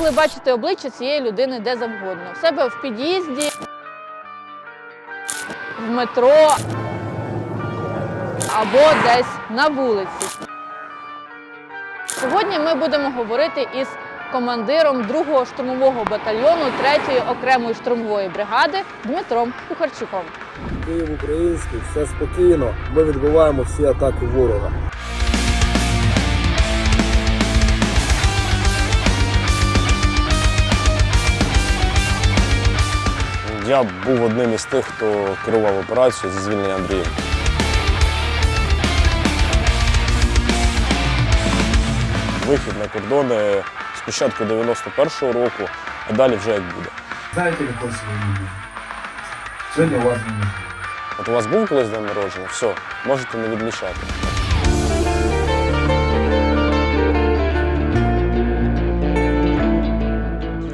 звикли бачити обличчя цієї людини де завгодно. В себе в під'їзді, в метро або десь на вулиці. Сьогодні ми будемо говорити із командиром 2-го штурмового батальйону 3-ї окремої штурмової бригади Дмитром Кухарчуком. Київ український, все спокійно, ми відбиваємо всі атаки ворога. Я був одним із тих, хто керував операцією зі звільнення Андріївки. Вихід на кордони спочатку 91-го року, а далі вже як буде. Знаєте, як ось сьогодні? Сьогодні у вас день. От у вас був колись день народження? Все, можете не відмічати.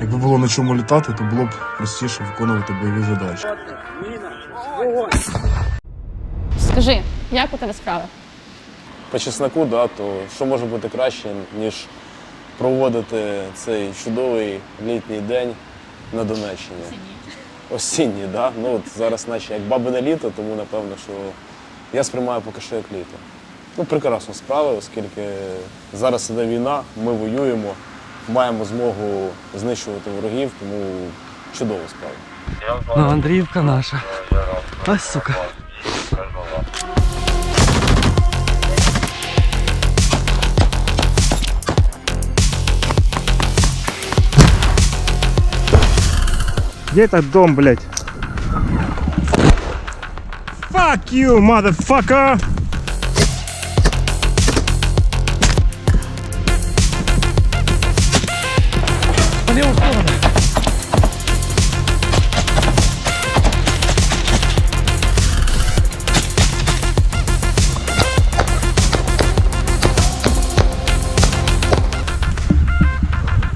Якби було на чому літати, то було б простіше виконувати бойові задачі. Скажи, як у тебе справи? По чесноку, да, то що може бути краще, ніж проводити цей чудовий літній день на Донеччині? Осінній, да? Ну, от зараз наче як бабине літо, тому напевно, що я сприймаю поки що як літо. Ну, прекрасно справи, оскільки зараз іде війна, ми воюємо, маємо змогу знищувати ворогів, тому чудово справа. Ну, Андріївка наша. Ай, сука. Где этот дом, блядь? Fuck you, motherfucker! По левую сторону.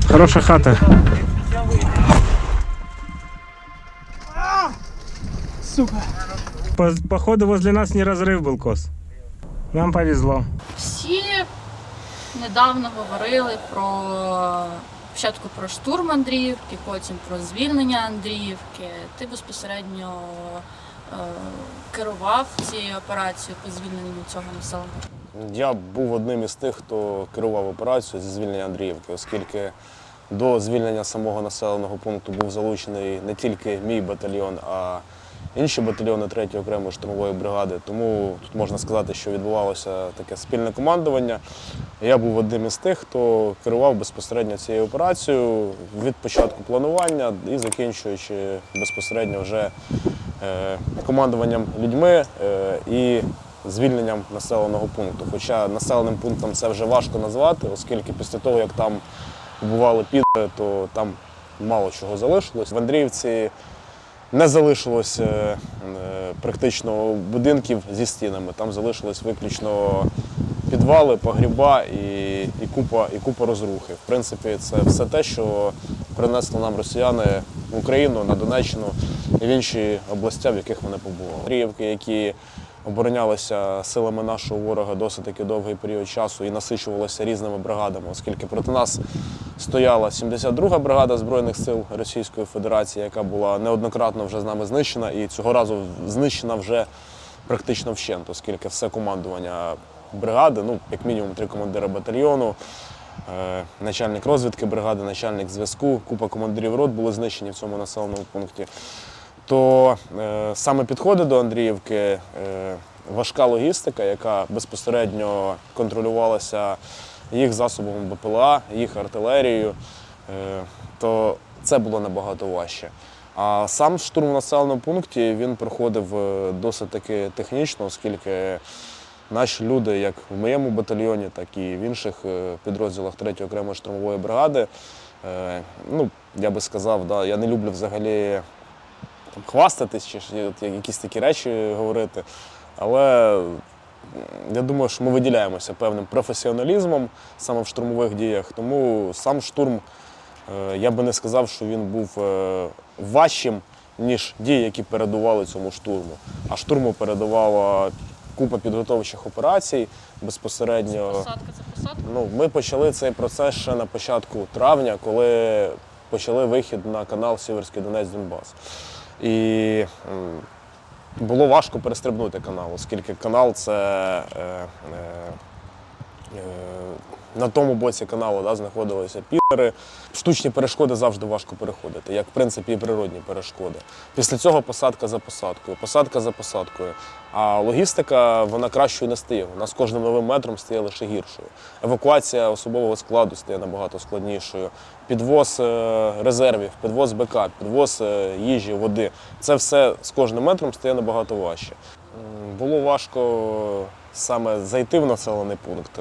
Хорошая хата. Сука. Походу возле нас не разрыв был, Кос. Нам повезло. Всі недавно говорили спочатку про штурм Андріївки, потім про звільнення Андріївки. Ти безпосередньо керував цією операцією по звільненню цього населення? Я був одним із тих, хто керував операцією зі звільнення Андріївки, оскільки до звільнення самого населеного пункту був залучений не тільки мій батальйон, а інші батальйони 3-ї окремої штурмової бригади. Тому тут можна сказати, що відбувалося таке спільне командування. Я був одним із тих, хто керував безпосередньо цією операцією від початку планування і закінчуючи безпосередньо вже командуванням людьми і звільненням населеного пункту. Хоча населеним пунктом це вже важко назвати, оскільки після того, як там бували підри, то там мало чого залишилось. В Андріївці не залишилось практично будинків зі стінами, там залишились виключно підвали, погріба і купа розрухи. В принципі, це все те, що принесли нам росіяни в Україну, на Донеччину і в інші області, в яких вони побували. Андріївки, які оборонялися силами нашого ворога досить таки довгий період часу і насичувалися різними бригадами, оскільки проти нас стояла 72-га бригада Збройних сил Російської Федерації, яка була неоднократно вже з нами знищена, і цього разу знищена вже практично вщент, оскільки все командування бригади, ну, як мінімум 3 командира батальйону, начальник розвідки бригади, начальник зв'язку, купа командирів рот були знищені в цьому населеному пункті. То саме підходи до Андріївки, важка логістика, яка безпосередньо контролювалася їх засобами БПЛА, їх артилерією, то це було набагато важче. А сам штурм в населеному пункті, він проходив досить таки технічно, оскільки наші люди, як в моєму батальйоні, так і в інших підрозділах 3-ї окремої штурмової бригади, ну, я би сказав, да, я не люблю взагалі хвастатись чи якісь такі речі говорити, але я думаю, що ми виділяємося певним професіоналізмом саме в штурмових діях, тому сам штурм, я би не сказав, що він був важчим, ніж дії, які передували цьому штурму. А штурму передувала купа підготовчих операцій безпосередньо. Посадка це посадку? Ну, ми почали цей процес ще на початку травня, коли почали вихід на канал Сіверський Донець-Донбас. І було важко перестрибнути канал, оскільки канал це на тому боці каналу, да, знаходилися пілери. Штучні перешкоди завжди важко переходити, як в принципі і природні перешкоди. Після цього посадка за посадкою. А логістика, вона кращою не стає. Вона з кожним новим метром стає лише гіршою. Евакуація особового складу стає набагато складнішою. Підвоз резервів, підвоз БК, підвоз їжі, води. Це все з кожним метром стає набагато важче. Було важко саме зайти в населений пункт.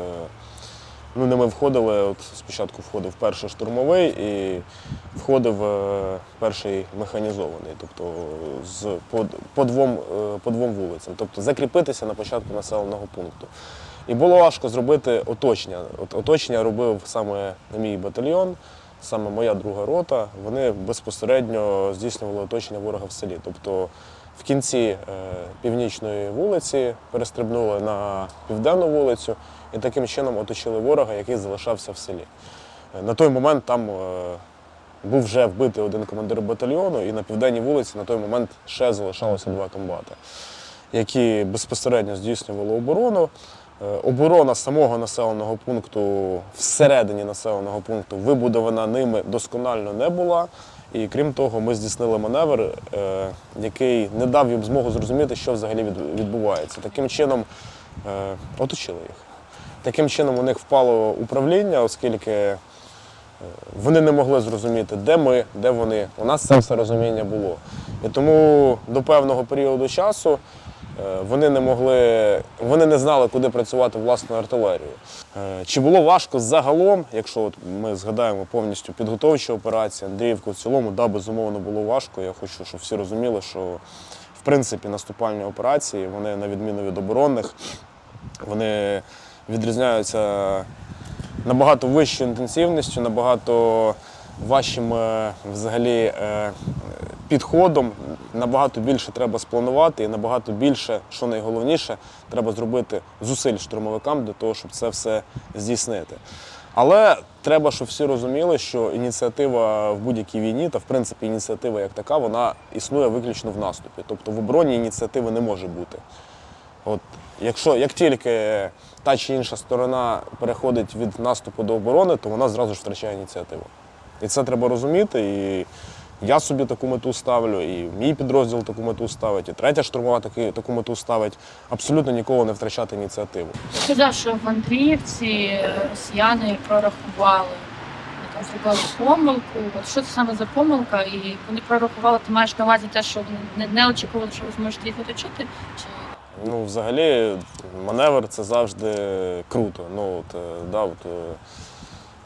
Ну, не ми входили, от спочатку входив перший штурмовий і входив перший механізований, тобто по двом вулицям, тобто закріпитися на початку населеного пункту. І було важко зробити оточення. Оточення робив саме мій батальйон, саме моя друга рота. Вони безпосередньо здійснювали оточення ворога в селі. Тобто в кінці північної вулиці перестрибнули на південну вулицю і таким чином оточили ворога, який залишався в селі. На той момент там був вже вбитий один командир батальйону, і на південній вулиці на той момент ще залишалося 2 комбати, які безпосередньо здійснювали оборону. Оборона самого населеного пункту всередині населеного пункту вибудована ними досконально не була. І крім того, ми здійснили маневр, який не дав їм змогу зрозуміти, що взагалі відбувається. Таким чином оточили їх. Таким чином у них впало управління, оскільки вони не могли зрозуміти, де ми, де вони. У нас це все розуміння було. І тому до певного періоду часу вони не знали, куди працювати власною артилерією. Чи було важко загалом, якщо от ми згадаємо повністю підготовчі операції, Андріївку в цілому, да, безумовно, було важко. Я хочу, щоб всі розуміли, що в принципі наступальні операції, вони на відміну від оборонних, вони відрізняються набагато вищою інтенсивністю, набагато важчим взагалі підходом, набагато більше треба спланувати і набагато більше, що найголовніше, треба зробити зусиль штурмовикам для того, щоб це все здійснити. Але треба, щоб всі розуміли, що ініціатива в будь-якій війні, та в принципі ініціатива як така, вона існує виключно в наступі. Тобто в обороні ініціативи не може бути. От, як тільки та чи інша сторона переходить від наступу до оборони, то вона зразу ж втрачає ініціативу. І це треба розуміти. І я собі таку мету ставлю, і мій підрозділ таку мету ставить, і третя штурмова таку мету ставить. Абсолютно ніколи не втрачати ініціативу. Ти сказав, що в Андріївці росіяни прорахували, там зробили помилку. От що це саме за помилка? І вони прорахували, ти маєш на увазі те, що вони не очікували, що ви зможете їх оточити? Ну, взагалі, маневр – це завжди круто. Ну,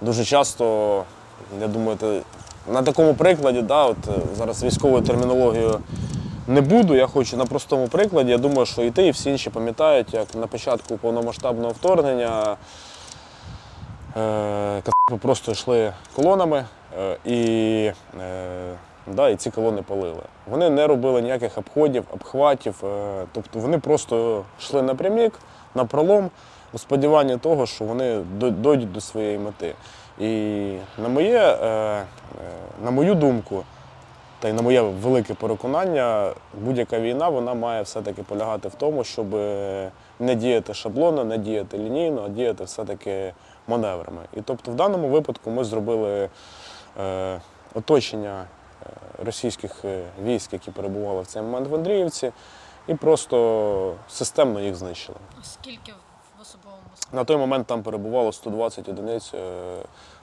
дуже часто, я думаю, на такому прикладі, зараз військовою термінологією не буду, я хочу на простому прикладі. Я думаю, що і ти, і всі інші пам'ятають, як на початку повномасштабного вторгнення кацапи просто йшли колонами і ці колони палили. Вони не робили ніяких обходів, обхватів, тобто вони просто йшли напрямік, напролом, у сподіванні того, що вони дойдуть до своєї мети. І на мою думку, та й на моє велике переконання, будь-яка війна, вона має все-таки полягати в тому, щоб не діяти шаблонно, не діяти лінійно, а діяти все-таки маневрами. І тобто в даному випадку ми зробили оточення російських військ, які перебували в цей момент в Андріївці, і просто системно їх знищили. Скільки в особовому складі? На той момент там перебувало 120 одиниць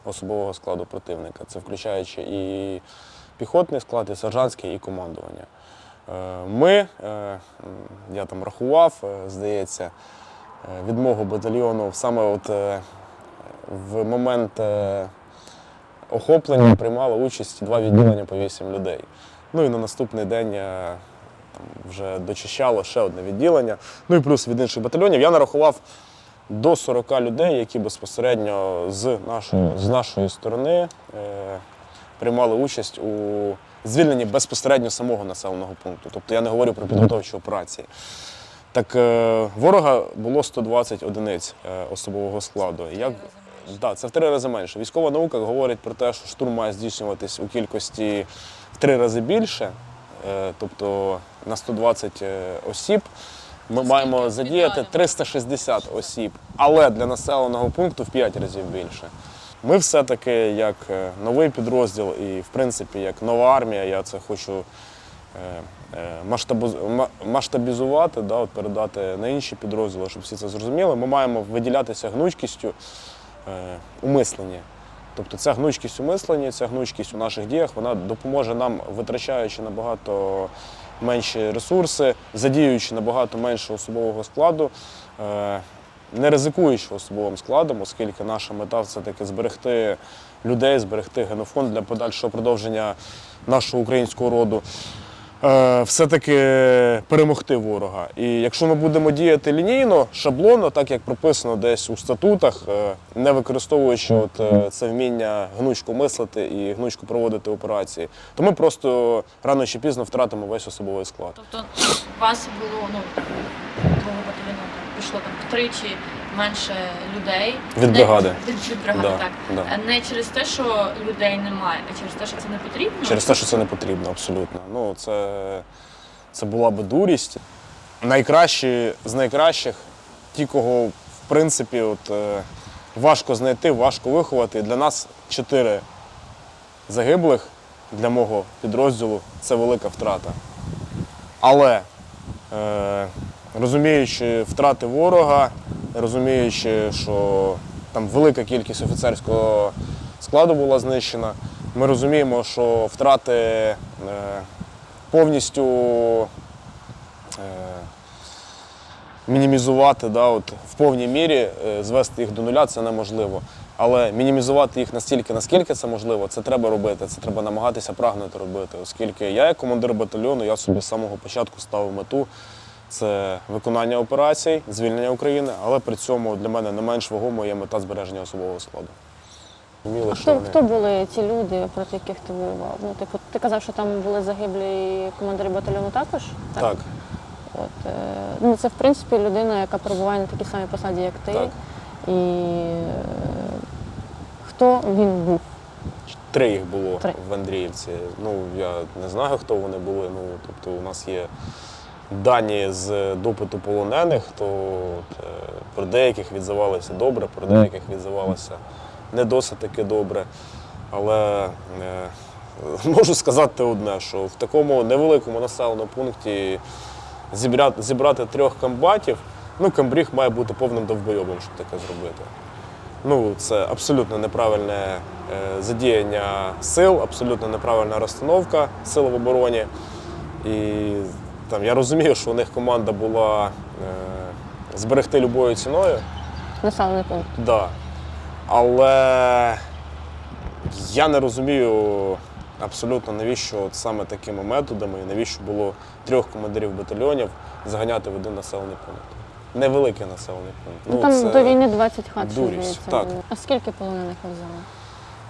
особового складу противника. Це включаючи і піхотний склад, і сержантський, і командування. Я там рахував, здається, від мого батальйону саме в момент охоплення приймало участь 2 відділення по 8 людей. Ну і на наступний день вже дочищало ще одне відділення. Ну і плюс від інших батальйонів. Я нарахував до 40 людей, які безпосередньо з нашої сторони приймали участь у звільненні безпосередньо самого населеного пункту. Тобто я не говорю про підготовчі операції. Так ворога було 120 одиниць особового складу. Да, це в 3 рази менше. Військова наука говорить про те, що штурм має здійснюватись у кількості в 3 рази більше, тобто на 120 осіб. Ми маємо задіяти 360 осіб, але для населеного пункту в 5 разів більше. Ми все-таки як новий підрозділ і, в принципі, як нова армія, я це хочу масштабізувати, да, от передати на інші підрозділи, щоб всі це зрозуміли. Ми маємо виділятися гнучкістю у мисленні. Тобто ця гнучкість у мисленні, ця гнучкість у наших діях, вона допоможе нам, витрачаючи набагато менші ресурси, задіюючи набагато менше особового складу, не ризикуючи особовим складом, оскільки наша мета все-таки зберегти людей, зберегти генофонд для подальшого продовження нашого українського роду, все-таки перемогти ворога. І якщо ми будемо діяти лінійно, шаблонно, так як прописано десь у статутах, не використовуючи це вміння гнучко мислити і гнучко проводити операції, то ми просто рано чи пізно втратимо весь особовий склад. Тобто у вас було, твого батальйону пішло там втричі менше людей. Від бригади. Від бригади, Да, так. да. Не через те, що людей немає, а через те, що це не потрібно? Через те, що це не потрібно, абсолютно. Це була би дурість. Найкращі з найкращих, ті, кого, в принципі, важко знайти, важко виховати. Для нас 4 загиблих для мого підрозділу – це велика втрата. Але розуміючи втрати ворога, розуміючи, що там велика кількість офіцерського складу була знищена, ми розуміємо, що втрати повністю мінімізувати, да, в повній мірі, звести їх до нуля – це неможливо. Але мінімізувати їх настільки, наскільки це можливо, це треба робити, це треба намагатися прагнути робити. Оскільки я, як командир батальйону, я собі з самого початку ставив мету – це виконання операцій, звільнення України, але при цьому для мене не менш вагомою є мета збереження особового складу. Хто були ті люди, проти яких ти воював? Ти казав, що там були загиблі командири батальйону також? Так. Це, в принципі, людина, яка перебуває на такій самій посаді, як ти. Так. І хто він був? 3 їх було 3 в Андріївці. Я не знаю, хто вони були. Тобто у нас є дані з допиту полонених, то про деяких відзивалися добре, про деяких відзивалися не досить таки добре. Але можу сказати одне, що в такому невеликому населеному пункті зібрати 3 комбатів, комбриг має бути повним довбойобом, щоб таке зробити. Це абсолютно неправильне задіяння сил, абсолютно неправильна розстановка сил в обороні. І я розумію, що у них команда була зберегти любою ціною. Населений пункт. Да. Але я не розумію абсолютно, навіщо саме такими методами, і навіщо було 3 командирів батальйонів заганяти в один населений пункт. Невеликий населений пункт. Там до війни 20 хат, дурість, так. А скільки полонених ви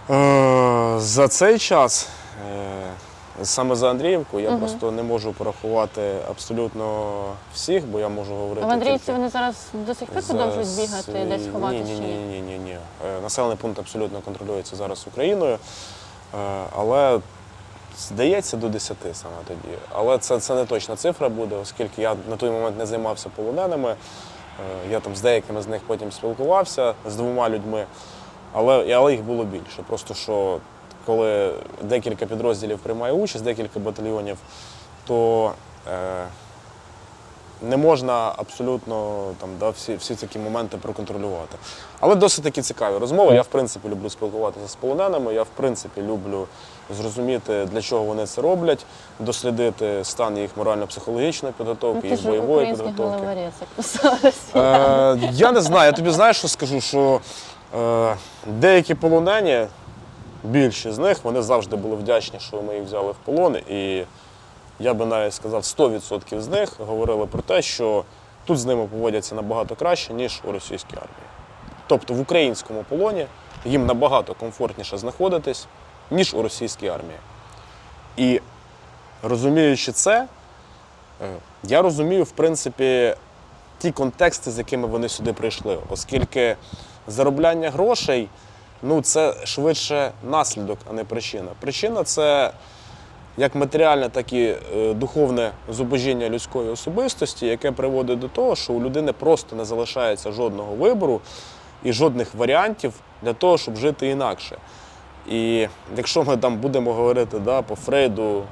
взяли? За цей час, саме за Андріївку, я просто не можу порахувати абсолютно всіх, бо я можу говорити. А в Андріївці вони зараз до сих пір продовжують бігати, десь ховатися? Ні. Населений пункт абсолютно контролюється зараз Україною, але здається до 10 саме тоді. Але це не точна цифра буде, оскільки я на той момент не займався полоненими. Я там з деякими з них потім спілкувався, з 2 людьми, але їх було більше. Просто що коли декілька підрозділів приймає участь, декілька батальйонів, то не можна абсолютно всі такі моменти проконтролювати. Але досить таки цікаві розмови. Я, в принципі, люблю спілкуватися з полоненими, я, в принципі, люблю зрозуміти, для чого вони це роблять, дослідити стан їх морально-психологічної підготовки, їх бойової підготовки. Головорез, як писалося. Я не знаю, я тобі знаєш, що скажу, що деякі полонені, більшість з них, вони завжди були вдячні, що ми їх взяли в полон. І я би навіть сказав, 100% з них говорили про те, що тут з ними поводяться набагато краще, ніж у російській армії. Тобто в українському полоні їм набагато комфортніше знаходитись, ніж у російській армії. І розуміючи це, я розумію, в принципі, ті контексти, з якими вони сюди прийшли. Оскільки заробляння грошей, ну, це швидше наслідок, а не причина. Причина – це як матеріальне, так і духовне зубожіння людської особистості, яке приводить до того, що у людини просто не залишається жодного вибору і жодних варіантів для того, щоб жити інакше. І якщо ми там будемо говорити по Фрейду,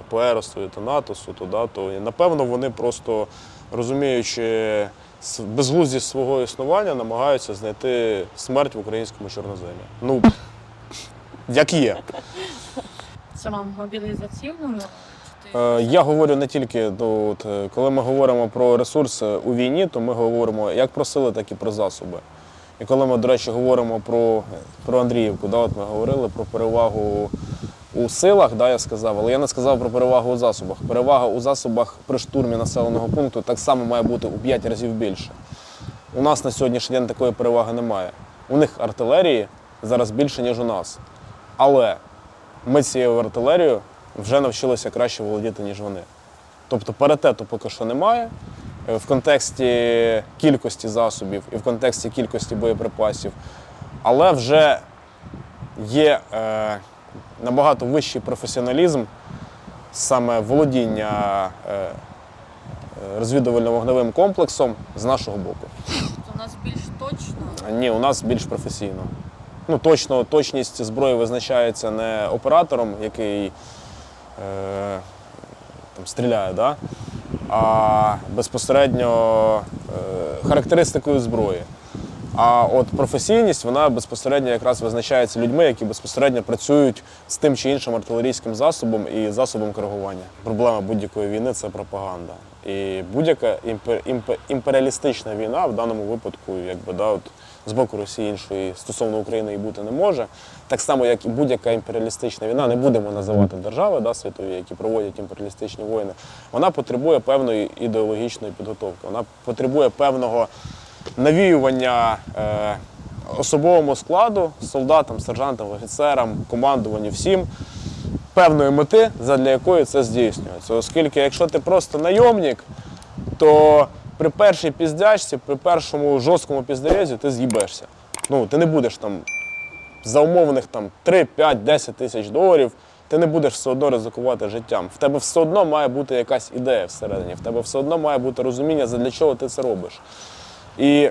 по Еросу і Танатосу, то напевно вони просто, розуміючи безглуздість свого існування, намагаються знайти смерть в українському чорноземі. Ну, як є. Це вам мобілізаційному? Я говорю не тільки, коли ми говоримо про ресурси у війні, то ми говоримо як про сили, так і про засоби. І коли ми, до речі, говоримо про Андріївку, от ми говорили про перевагу у силах, я сказав, але я не сказав про перевагу у засобах. Перевага у засобах при штурмі населеного пункту так само має бути у 5 разів більше. У нас на сьогоднішній день такої переваги немає. У них артилерії зараз більше, ніж у нас. Але ми цією артилерією вже навчилися краще володіти, ніж вони. Тобто паритету поки що немає. В контексті кількості засобів і в контексті кількості боєприпасів, але вже є набагато вищий професіоналізм саме володіння розвідувально-вогневим комплексом з нашого боку. У нас більш точно? Ні, у нас більш професійно. Ну, точність зброї визначається не оператором, який стріляє, а безпосередньо характеристикою зброї. А от професійність, вона безпосередньо якраз визначається людьми, які безпосередньо працюють з тим чи іншим артилерійським засобом і засобом коригування. Проблема будь-якої війни – це пропаганда. І будь-яка імперіалістична війна в даному випадку, з боку Росії іншої стосовно України і бути не може. Так само, як і будь-яка імперіалістична війна, не будемо називати держави світові, які проводять імперіалістичні воїни, вона потребує певної ідеологічної підготовки. Вона потребує певного навіювання особовому складу, солдатам, сержантам, офіцерам, командуванню, всім, певної мети, задля якої це здійснюється. Оскільки, якщо ти просто найомник, то при першій піздячці, при першому жорсткому піздерезі ти з'їбешся. Ну, ти не будеш за умовних 3, 5, 10 тисяч доларів, ти не будеш все одно ризикувати життям. В тебе все одно має бути якась ідея всередині, в тебе все одно має бути розуміння, задля чого ти це робиш. І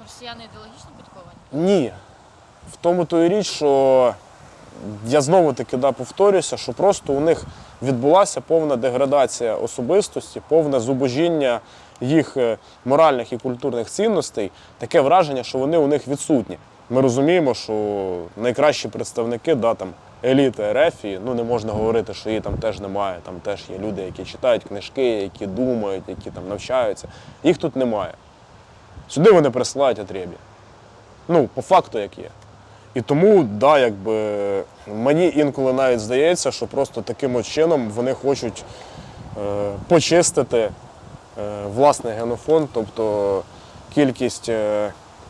Росіяни ідеологічно підковані? ні. В тому то і річ, що я знову-таки повторюся, що просто у них відбулася повна деградація особистості, повне зубожіння їх моральних і культурних цінностей, таке враження, що вони у них відсутні. Ми розуміємо, що найкращі представники еліти РФ, не можна говорити, що її там теж немає, там теж є люди, які читають книжки, які думають, які навчаються. Їх тут немає. Сюди вони присилають отреб'я. По факту як є. І тому, мені інколи навіть здається, що просто таким чином вони хочуть почистити власний генофонд, тобто кількість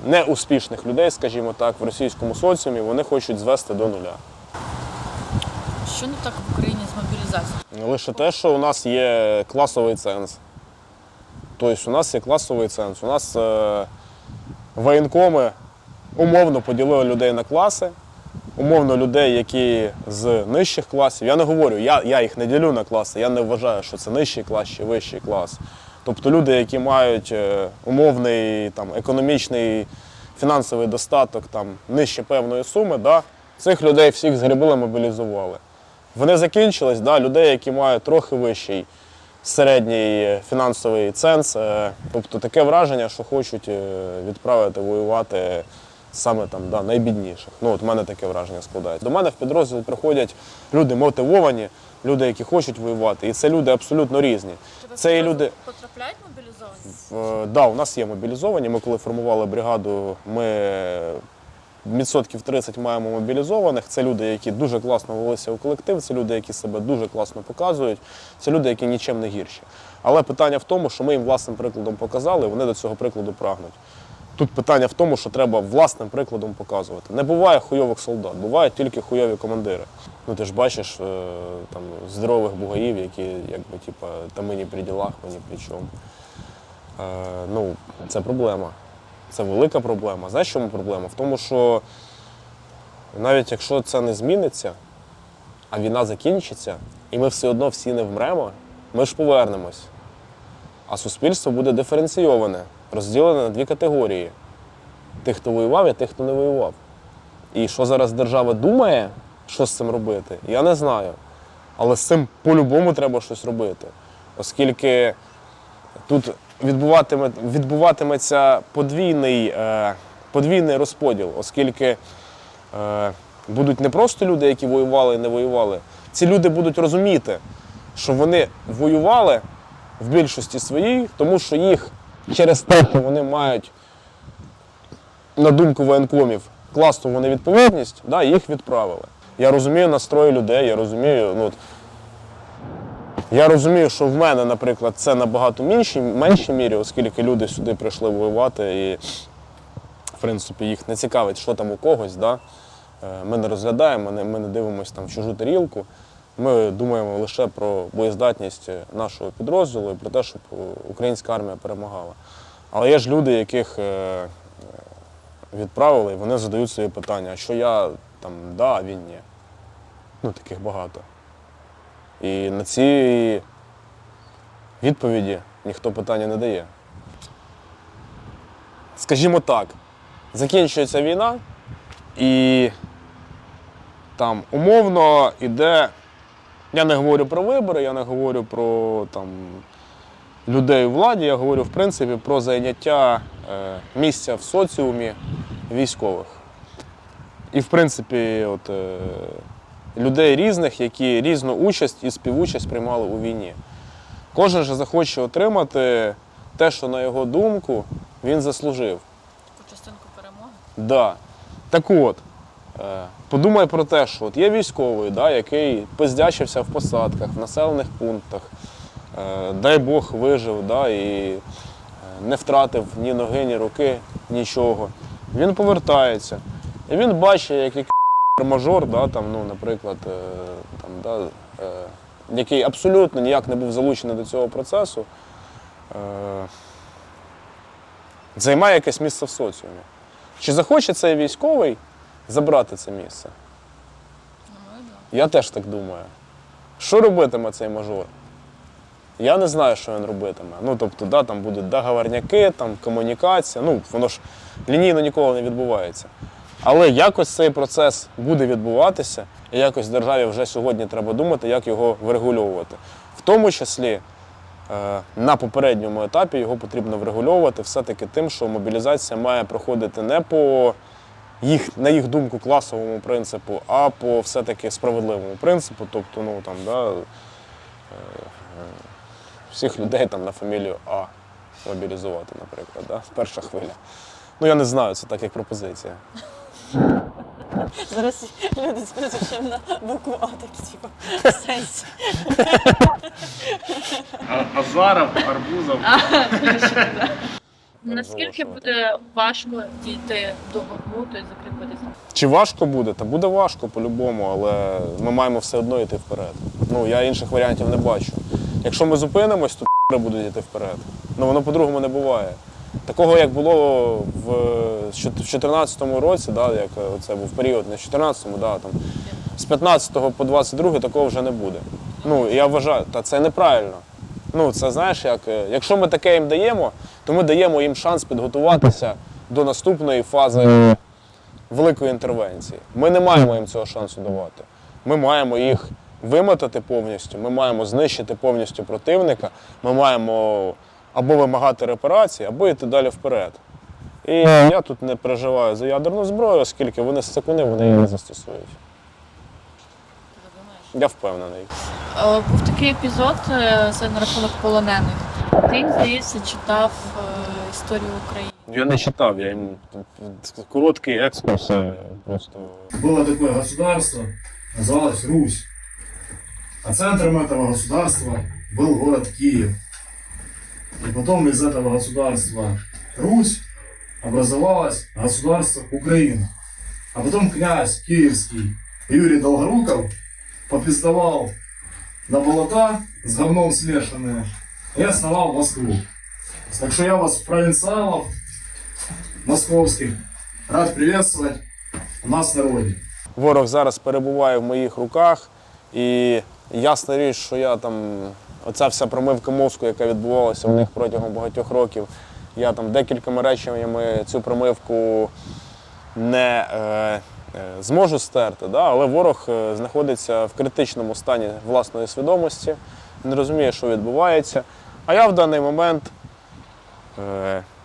неуспішних людей, скажімо так, в російському соціумі вони хочуть звести до нуля. Що не так в Україні з мобілізацією? Лише те, що у нас є класовий ценз. Тобто у нас є класовий ценз. У нас воєнкоми умовно поділили людей на класи, умовно людей, які з нижчих класів. Я не говорю, я їх не ділю на класи, я не вважаю, що це нижчий клас чи вищий клас. Тобто люди, які мають умовний економічний фінансовий достаток нижче певної суми, цих людей всіх згребли, мобілізували. Вони закінчились, людей, які мають трохи вищий середній фінансовий ценз. Тобто таке враження, що хочуть відправити воювати саме найбідніших. От в мене таке враження складається. До мене в підрозділ приходять люди мотивовані, люди, які хочуть воювати. І це люди абсолютно різні. Це і люди... Потрапляють мобілізовані? Так, у нас є мобілізовані. Ми коли формували бригаду, ми відсотків 30 маємо мобілізованих. Це люди, які дуже класно велися у колектив, це люди, які себе дуже класно показують, це люди, які нічим не гірші. Але питання в тому, що ми їм власним прикладом показали, і вони до цього прикладу прагнуть. Тут питання в тому, що треба власним прикладом показувати. Не буває хуйових солдат, бувають тільки хуйові командири. Ти ж бачиш здорових бугаїв, які та ми не при ділах, ми ні при чому. ну, це проблема. Це велика проблема. Знаєш, в чому проблема? В тому, що навіть якщо це не зміниться, а війна закінчиться, і ми все одно всі не вмремо, ми ж повернемось. А суспільство буде диференційоване, розділене на дві категорії. Тих, хто воював, і тих, хто не воював. І що зараз держава думає, що з цим робити, я не знаю. Але з цим по-любому треба щось робити. Оскільки тут відбуватиметься подвійний розподіл, оскільки будуть не просто люди, які воювали і не воювали. Ці люди будуть розуміти, що вони воювали в більшості своїй, тому що їх через те, що вони мають, на думку воєнкомів, класну вони відповідність, да, їх відправили. Я розумію настрої людей, я розумію, що в мене, наприклад, це набагато меншій мірі, оскільки люди сюди прийшли воювати і, в принципі, їх не цікавить, що там у когось. Да? Ми не розглядаємо, ми не дивимося там в чужу тарілку. Ми думаємо лише про боєздатність нашого підрозділу і про те, щоб українська армія перемагала. Але є ж люди, яких відправили, і вони задають собі питання, а що я там, да, а він ні. Ну, таких багато. І на ці відповіді ніхто питання не дає. Скажімо так, закінчується війна, і там умовно іде, я не говорю про вибори, я не говорю про там, людей у владі, я говорю в принципі про зайняття місця в соціумі військових. І в принципі людей різних, які різну участь і співучасть приймали у війні. Кожен же захоче отримати те, що, на його думку, він заслужив. Таку частинку перемоги? Да. Так от, подумай про те, що є військовий, да, який пиздячився в посадках, в населених пунктах, дай Бог вижив, да, і не втратив ні ноги, ні руки, нічого. Він повертається. І він бачить, як мажор, да, там, ну, наприклад, там, да, який абсолютно ніяк не був залучений до цього процесу, займає якесь місце в соціумі. Чи захоче цей військовий забрати це місце? Я теж так думаю. Що робитиме цей мажор? Я не знаю, що він робитиме. Ну, тобто, да, там будуть договорняки, там, комунікація, ну, воно ж лінійно ніколи не відбувається. Але якось цей процес буде відбуватися, і якось державі вже сьогодні треба думати, як його врегульовувати. В тому числі на попередньому етапі його потрібно врегульовувати все-таки тим, що мобілізація має проходити не по на їх думку, класовому принципу, а по все-таки справедливому принципу. Тобто, ну, там, да, всіх людей там на фамілію А мобілізувати, наприклад, да, перша хвиля. Ну, я не знаю, це так як пропозиція. Зараз люди з прізвищем на букву А такі, типу, в сенсі. Азаров, Арбузов. Наскільки буде важко дійти до Бахмуту і закріпитися? Чи важко буде? Та буде важко по-любому, але ми маємо все одно йти вперед. Ну, я інших варіантів не бачу. Якщо ми зупинимось, то будуть йти вперед. Ну, воно по-другому не буває. Такого, як було в 2014 році, да, як це був період, не в 2014-му, да, там, з 15 по 22 такого вже не буде. Ну, я вважаю, та це неправильно. Ну, це, знаєш, якщо ми таке їм даємо, то ми даємо їм шанс підготуватися до наступної фази великої інтервенції. Ми не маємо їм цього шансу давати. Ми маємо їх вимотати повністю, ми маємо знищити повністю противника, ми маємо або вимагати репарації, або йти далі вперед. І я тут не переживаю за ядерну зброю, оскільки вони сакуни, вони її не застосують. Я впевнений. Був такий епізод це на рахунок полонених. Ти, здається, читав історію України. Я не читав, я йому короткий екскурс просто. Было такое государство, называлось Русь. А центром этого государства был город Киев. И потом из этого государства Русь образовалось государство Украина. А потом князь киевский Юрий Долгоруков попиздовал на болота с говном смешанные и основал Москву. Так что я вас, провинциалов московских, рад приветствовать у нас на родине. Ворог зараз перебуває в моїх руках, і ясна річ, що я там, оця вся промивка мозку, яка відбувалася в них протягом багатьох років, я там декількома реченнями цю промивку не зможу стерти, да? Але ворог знаходиться в критичному стані власної свідомості, не розуміє, що відбувається. А я в даний момент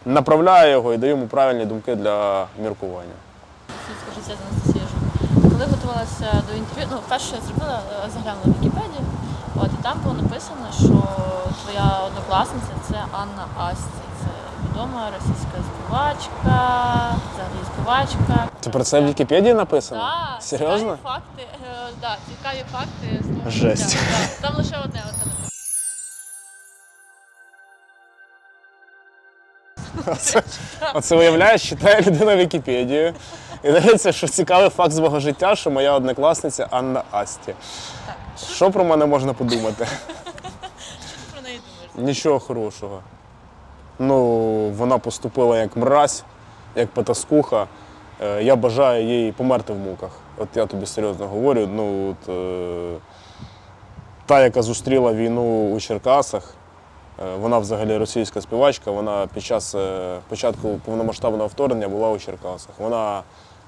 направляю його і даю йому правильні думки для міркування. Скажу це з Анастасією. Коли готувалася до інтерв'ю, перше я зробила, заглянула в Вікіпедію, і там було написано, що твоя однокласниця це Анна Асті. Це відома російська співачка, взагалі співачка. Це про це в Вікіпедії написано? Так, Серйозно? цікаві факти з того Жесть. життя. Да, там лише одне написано. Оце уявляєш, читає людина Вікіпедію і дивиться, що цікавий факт з мого життя, що моя однокласниця Анна Асті. Що про мене можна подумати? Що про неї думаєш? Нічого хорошого. Ну, вона поступила як мразь, як потаскуха. Я бажаю їй померти в муках. От я тобі серйозно говорю. Та, яка зустріла війну у Черкасах, вона взагалі російська співачка, вона під час початку повномасштабного вторгнення була у Черкасах. Вона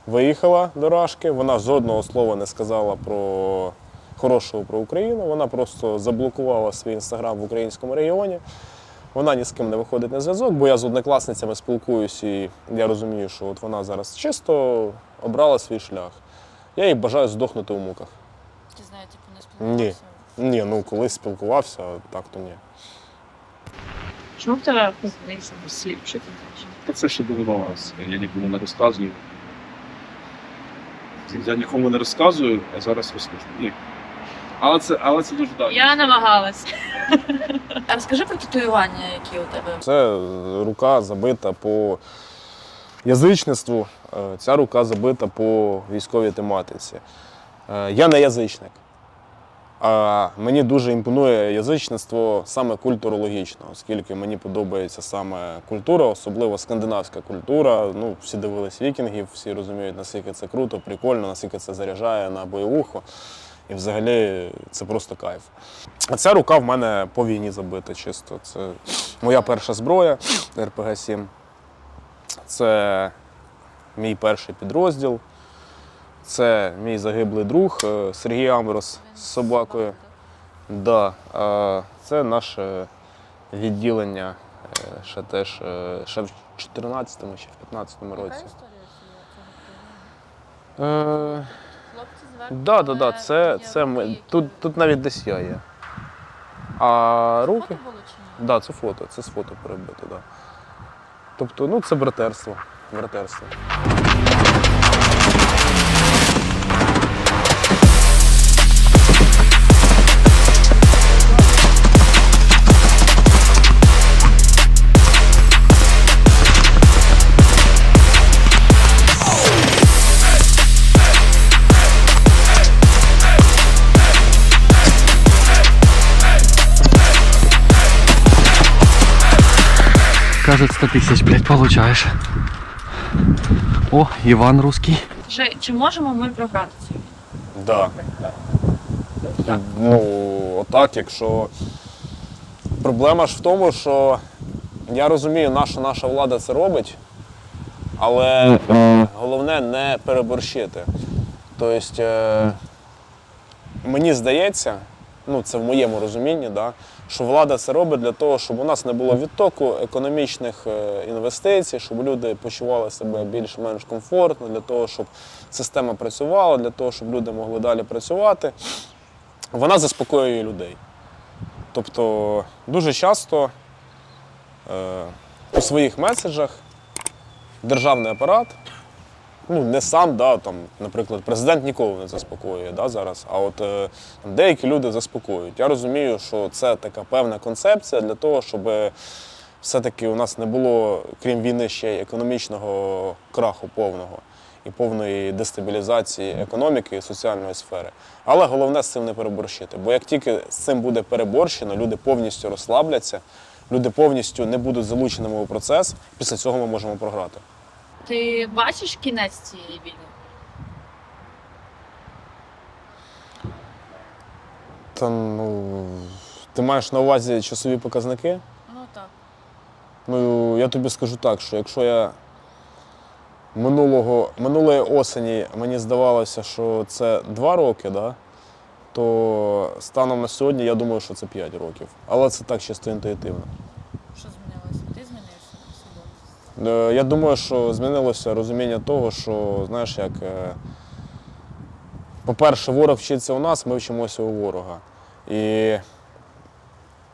виїхала до Рашки, вона жодного слова не сказала про хорошого про Україну, вона просто заблокувала свій інстаграм в українському регіоні. Вона ні з ким не виходить на зв'язок, бо я з однокласницями спілкуюся і я розумію, що от вона зараз чисто обрала свій шлях. Я їй бажаю здохнути у муках. Ти знаєш, не спілкувався? Ні, колись спілкувався, а так то ні. Чому в тебе позиція слів? Що ти знаєш? Це ще дивувалося. Я нікому не розказую. Я нікому не розказую, а зараз розкажу. Ні. Але це дуже давно. Я намагалась. А розкажи про татуювання, які у тебе. Це рука забита по язичництву, ця рука забита по військовій тематиці. Я не язичник. А мені дуже імпонує язичництво саме культурологічно, оскільки мені подобається саме культура, особливо скандинавська культура. Ну, всі дивились вікінгів, всі розуміють, наскільки це круто, прикольно, наскільки це заряджає на бойовуху. І взагалі це просто кайф. А ця рука в мене по війні забита чисто. Це моя перша зброя РПГ-7. Це мій перший підрозділ. Це мій загиблий друг Сергій Амброс з собакою. Да. Це наше відділення ще в 14-му чи в 15-му році. Яка історія цього? Хлопці зверху. Так, це ми. Тут навіть десь я є. А руки? Фото було чи ні? Так, це фото, це з фото перебито, так. Тобто, це братерство. Кажуть, 100 тисяч, блядь, получаєш. О, Іван русський. Чи можемо ми програти цю війну? Так. Ну, отак, якщо. Проблема ж в тому, що я розумію, наша влада це робить, але головне не переборщити. Тобто, мені здається, ну це в моєму розумінні, да, що влада це робить для того, щоб у нас не було відтоку економічних інвестицій, щоб люди почували себе більш-менш комфортно, для того, щоб система працювала, для того, щоб люди могли далі працювати. Вона заспокоює людей. Тобто дуже часто у своїх меседжах державний апарат, ну не сам, да, там, наприклад, президент нікого не заспокоює, да, зараз, а от деякі люди заспокоюють. Я розумію, що це така певна концепція для того, щоб все-таки у нас не було, крім війни, ще й економічного краху повного і повної дестабілізації економіки і соціальної сфери. Але головне з цим не переборщити, бо як тільки з цим буде переборщено, люди повністю розслабляться, люди повністю не будуть залученими у процес, після цього ми можемо програти. Ти бачиш кінець цієї війни? Та, ну, ти маєш на увазі часові показники? Ну так. Ну, я тобі скажу так, що якщо я минулої осені мені здавалося, що це 2 роки, да, то станом на сьогодні я думаю, що це 5 років. Але це так чисто інтуїтивно. Що змінилося? Ти змінився свідомість? Я думаю, що змінилося розуміння того, що, знаєш, як, по-перше, ворог вчиться у нас, ми вчимося у ворога. І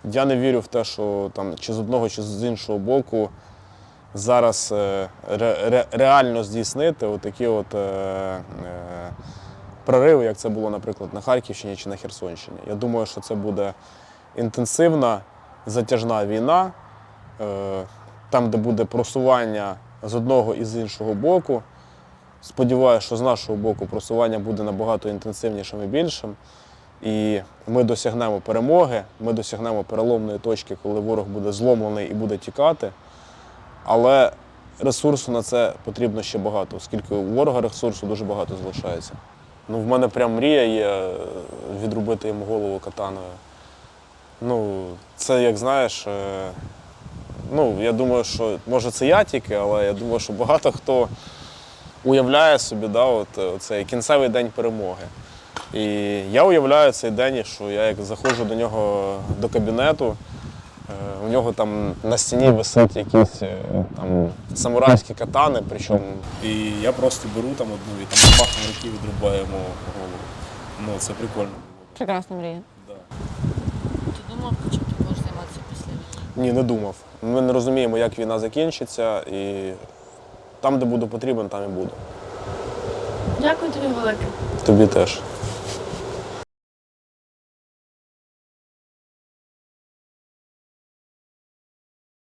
я не вірю в те, що там чи з одного, чи з іншого боку зараз реально здійснити отакі прориви, як це було, наприклад, на Харківщині чи на Херсонщині. Я думаю, що це буде інтенсивна, затяжна війна, там, де буде просування з одного і з іншого боку. Сподіваюся, що з нашого боку просування буде набагато інтенсивнішим і більшим. І ми досягнемо перемоги, ми досягнемо переломної точки, коли ворог буде зломлений і буде тікати. Але ресурсу на це потрібно ще багато, оскільки у ворога ресурсу дуже багато залишається. Ну, в мене прям мрія є відрубити йому голову катаною. Ну, це, як знаєш, ну, я думаю, що, може, це я тільки, але я думаю, що багато хто уявляє собі, да, цей кінцевий день перемоги. І я уявляю цей день, що я як заходжу до нього до кабінету, у нього там на стіні висить якісь там самурайські катани, причому. І я просто беру там одну і там пахом руки відрубаю йому голову. Ну, це прикольно. Прекрасна мрія. Да. Ти думав, чим ти будеш займатися після війни? Ні, не думав. Ми не розуміємо, як війна закінчиться, і там, де буду потрібен, там і буду. Дякую тобі велике. Тобі теж.